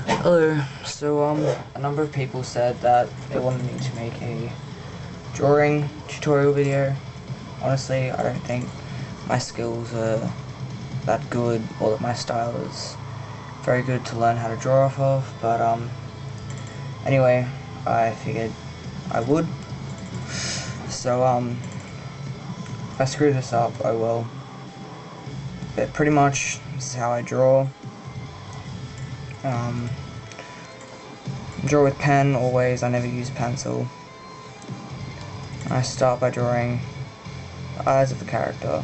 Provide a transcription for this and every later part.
Hello. So a number of people said that they wanted me to make a drawing tutorial video. Honestly, I don't think my skills are that good, or that my style is very good to learn how to draw off of, but anyway, I figured I would. So if I screw this up, I will. But pretty much, this is how I draw. Draw with pen always, I never use pencil. I start by drawing the eyes of the character.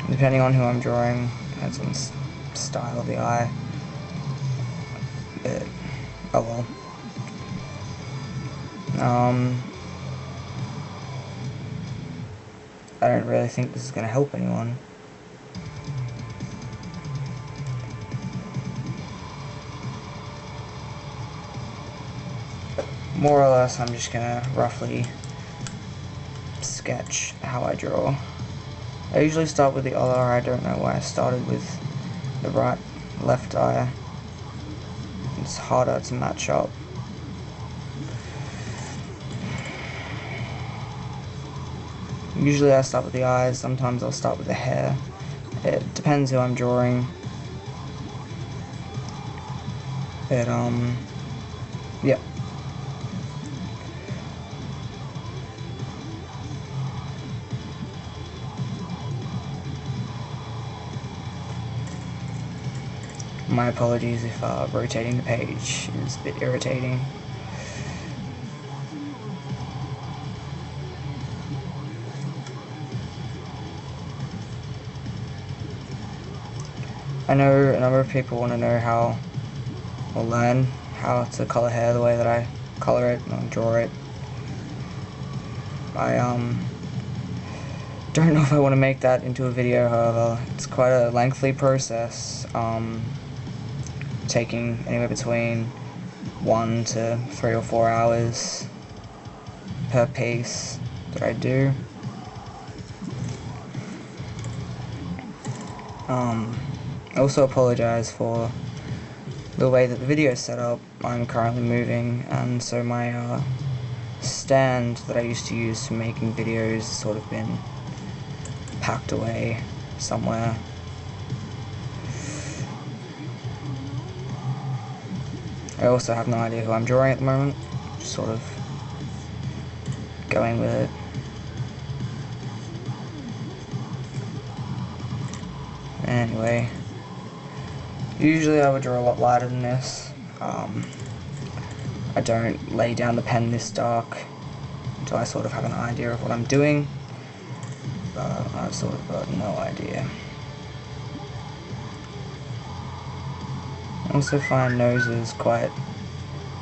Depending on who I'm drawing, depends on the style of the eye. But, oh well. I don't really think this is going to help anyone. More or less, I'm just gonna roughly sketch how I draw. I usually start with the other eye. I don't know why I started with the left eye. It's harder to match up. Usually I start with the eyes, sometimes I'll start with the hair. It depends who I'm drawing. But yeah. My apologies if rotating the page is a bit irritating. I know a number of people want to know how, or learn how to color hair the way that I color it and draw it. I don't know if I want to make that into a video, however. It's quite a lengthy process, taking anywhere between 1 to 3 or 4 hours per piece that I do. I also apologize for the way that the video is set up. I'm currently moving, and so my stand that I used to use for making videos has sort of been packed away somewhere. I also have no idea who I'm drawing at the moment, just sort of going with it. Anyway, usually I would draw a lot lighter than this. I don't lay down the pen this dark until I sort of have an idea of what I'm doing, but I've sort of got no idea. I also find noses quite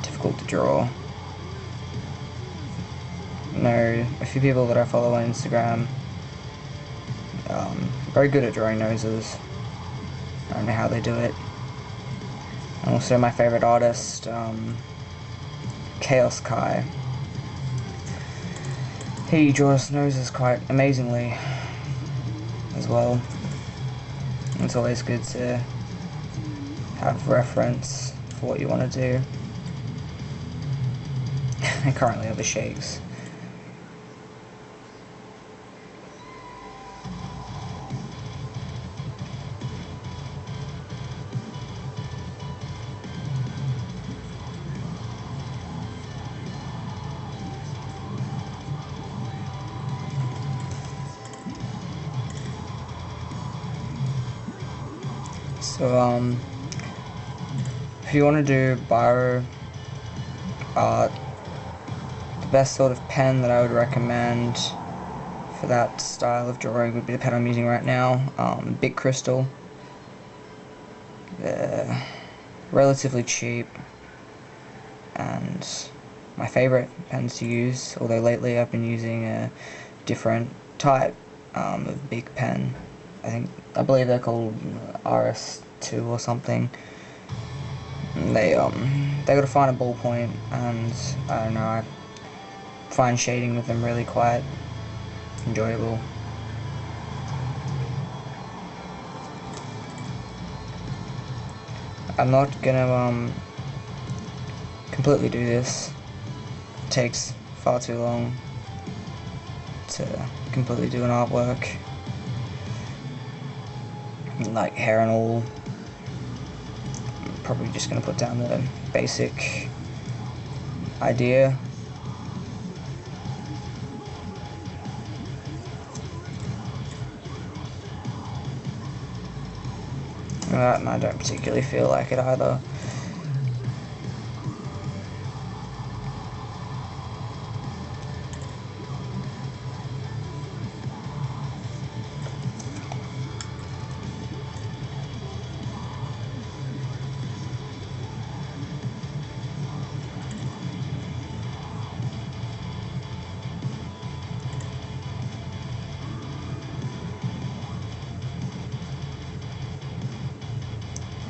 difficult to draw. I know a few people that I follow on Instagram, very good at drawing noses. I don't know how they do it. And also my favorite artist, Chaos Kai. He draws noses quite amazingly as well. It's always good to have reference for what you want to do. I currently have the shakes. So if you want to do biro art, the best sort of pen that I would recommend for that style of drawing would be the pen I'm using right now, Bic Crystal. They're relatively cheap and my favorite pens to use, although lately I've been using a different type of Bic pen. I believe they're called RS2 or something. They got a finer ballpoint, and I don't know, I find shading with them really quite enjoyable. I'm not gonna completely do this. It takes far too long to completely do an artwork. Like hair and all. I'm probably just gonna put down the basic idea. And I don't particularly feel like it either.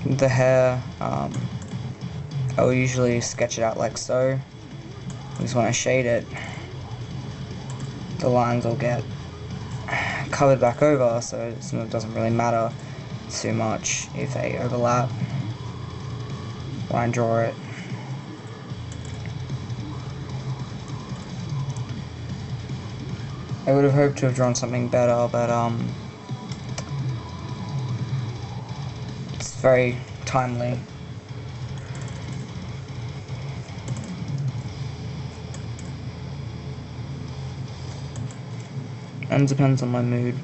The hair, I will usually sketch it out like so, because when I shade it, the lines will get covered back over, so it doesn't really matter too much if they overlap when I draw it. I would have hoped to have drawn something better, but it's very timely. And depends on my mood.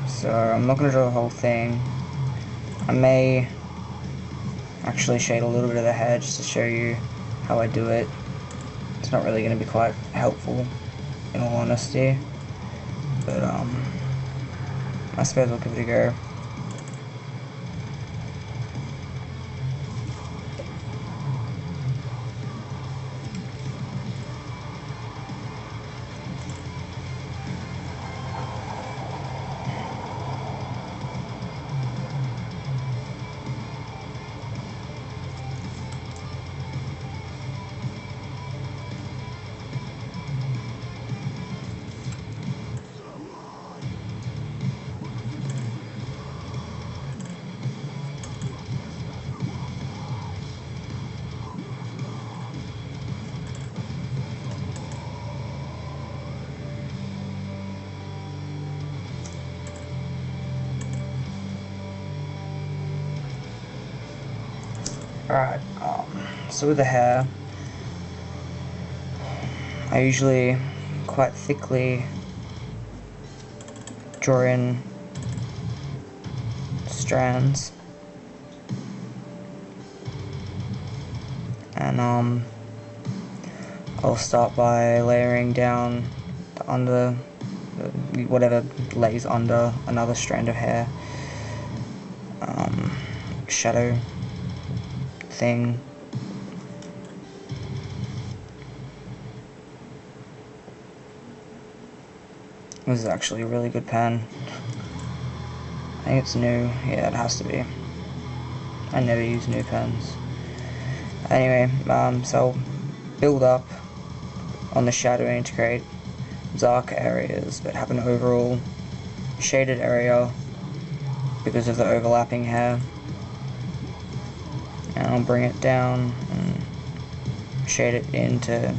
So I'm not going to draw the whole thing. I may actually shade a little bit of the hair just to show you how I do it. It's not really going to be quite helpful, in all honesty, but I suppose I'll give it a go. Alright, so with the hair, I usually quite thickly draw in strands, and I'll start by layering down whatever lays under another strand of hair, shadow thing. This is actually a really good pen. I think it's new. Yeah, it has to be. I never use new pens. Anyway, so I'll build up on the shadowing to create dark areas, but have an overall shaded area because of the overlapping hair. And I'll bring it down and shade it into,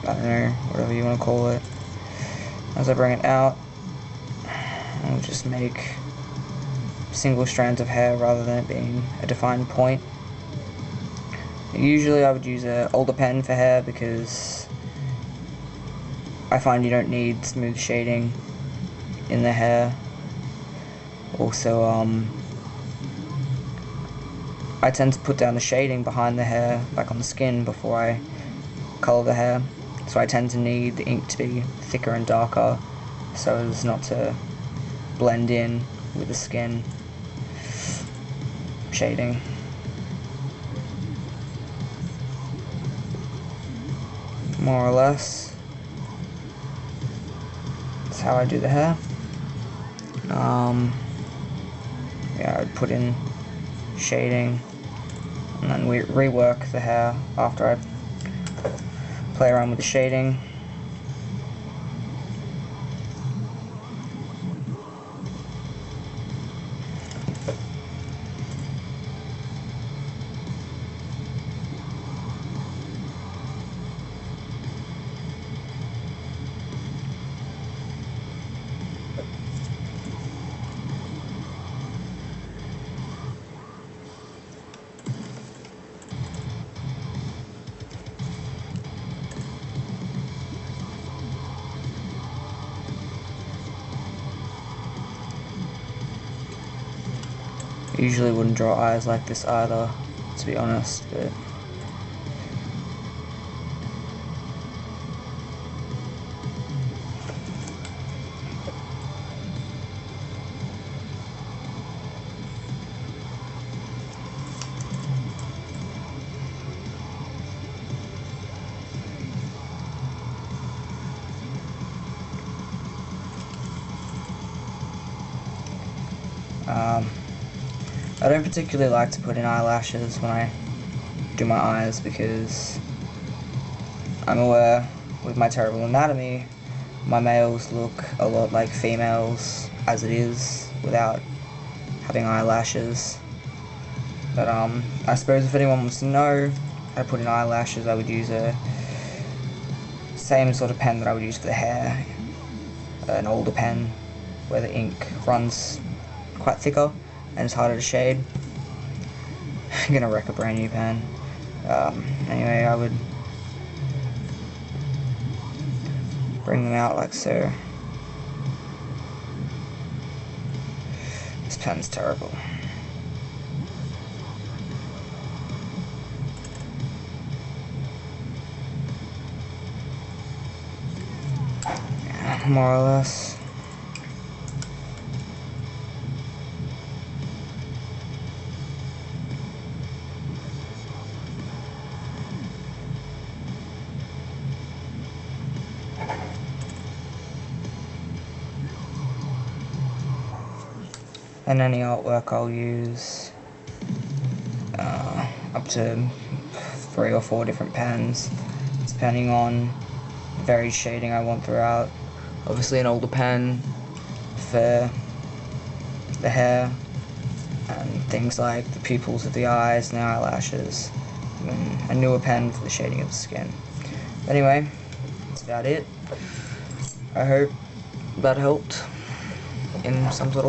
I don't know, whatever you want to call it. As I bring it out, I'll just make single strands of hair rather than it being a defined point. Usually I would use an older pen for hair because I find you don't need smooth shading in the hair. Also, I tend to put down the shading behind the hair, like on the skin, before I colour the hair. So I tend to need the ink to be thicker and darker so as not to blend in with the skin shading. More or less, that's how I do the hair. Yeah, I'd put in shading and then we rework the hair after I play around with the shading. Usually wouldn't draw eyes like this either, to be honest, but I don't particularly like to put in eyelashes when I do my eyes because I'm aware with my terrible anatomy my males look a lot like females as it is without having eyelashes. But I suppose if anyone wants to know how to put in eyelashes, I would use a same sort of pen that I would use for the hair, an older pen where the ink runs quite thicker and it's harder to shade. I'm gonna wreck a brand new pen. Anyway, I would bring them out like so. This pen's terrible. Yeah, more or less. And any artwork I'll use up to 3 or 4 different pens, depending on the varied shading I want throughout. Obviously an older pen for the hair and things like the pupils of the eyes and the eyelashes, and a newer pen for the shading of the skin. Anyway, that's about it. I hope that helped in some sort of